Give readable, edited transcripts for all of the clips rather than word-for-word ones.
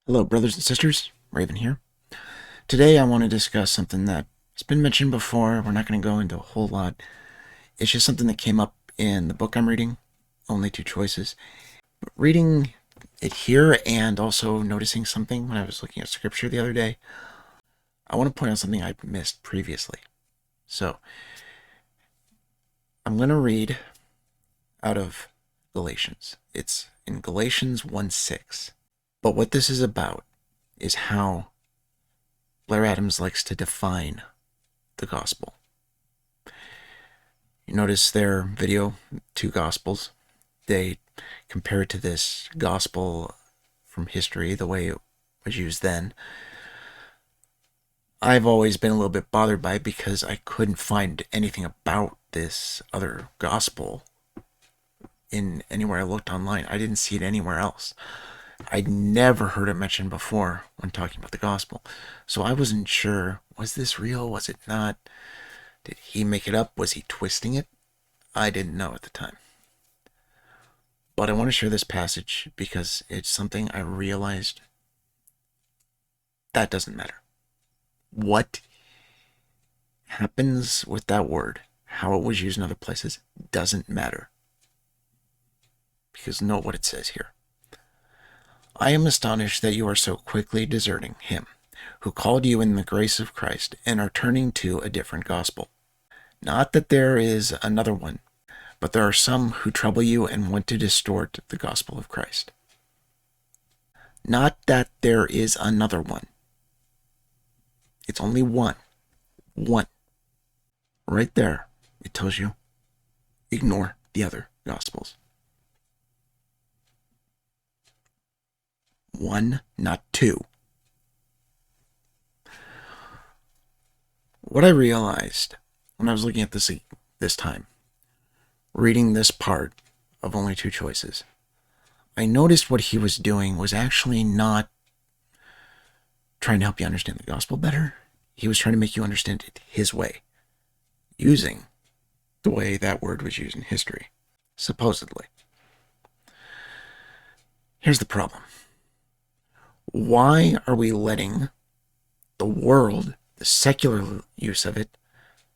Hello, brothers and sisters. Raven here. Today I want to discuss something that has been mentioned before. We're not going to go into a whole lot. It's just something that came up in the book I'm reading, Only Two Choices. But reading it here and also noticing something when I was looking at scripture the other day, I want to point out something I'd missed previously. So, I'm going to read out of Galatians. It's in Galatians 1:6. But what this is about is how Blair Adams likes to define the gospel. You notice their video, two gospels. They compare it to this gospel from history, the way it was used then. I've always been a little bit bothered by it because I couldn't find anything about this other gospel in anywhere I looked online. I didn't see it anywhere else. I'd never heard it mentioned before when talking about the gospel. So I wasn't sure, was this real? Was it not? Did he make it up? Was he twisting it? I didn't know at the time. But I want to share this passage because it's something I realized that doesn't matter. What happens with that word, how it was used in other places, doesn't matter. Because note what it says here. I am astonished that you are so quickly deserting him, who called you in the grace of Christ, and are turning to a different gospel. Not that there is another one, but there are some who trouble you and want to distort the gospel of Christ. Not that there is another one. It's only one. One. Right there, it tells you, ignore the other gospels. One, not two. What I realized when I was looking at this time, reading this part of Only Two Choices, I noticed what he was doing was actually not trying to help you understand the gospel better. He was trying to make you understand it his way, using the way that word was used in history, supposedly. Here's the problem. Why are we letting the world, the secular use of it,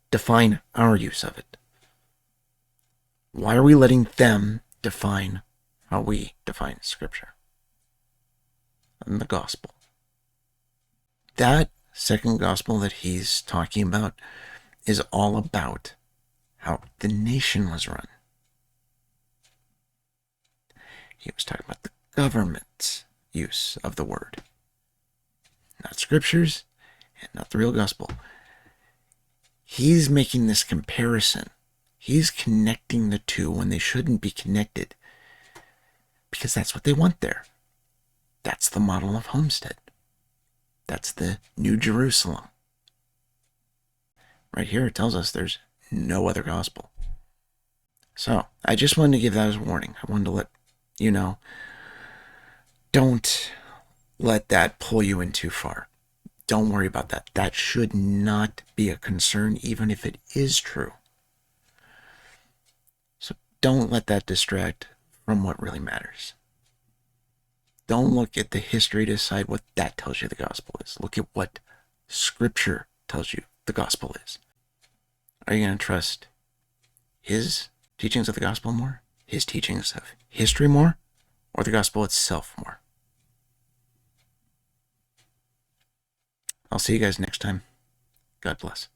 define our use of it? Why are we letting them define how we define Scripture and the gospel? That second gospel that he's talking about is all about how the nation was run. He was talking about the government's use of the word, not scriptures and not the real gospel. He's making this comparison. He's connecting the two when they shouldn't be connected, because that's what they want there. That's the model of Homestead. That's the New Jerusalem. Right here it tells us there's no other gospel. So I just wanted to give that as a warning. I wanted to let you know, don't let that pull you in too far. Don't worry about that. That should not be a concern, even if it is true. So don't let that distract from what really matters. Don't look at the history to decide what that tells you the gospel is. Look at what Scripture tells you the gospel is. Are you going to trust his teachings of the gospel more? His teachings of history more? Or the gospel itself more? I'll see you guys next time. God bless.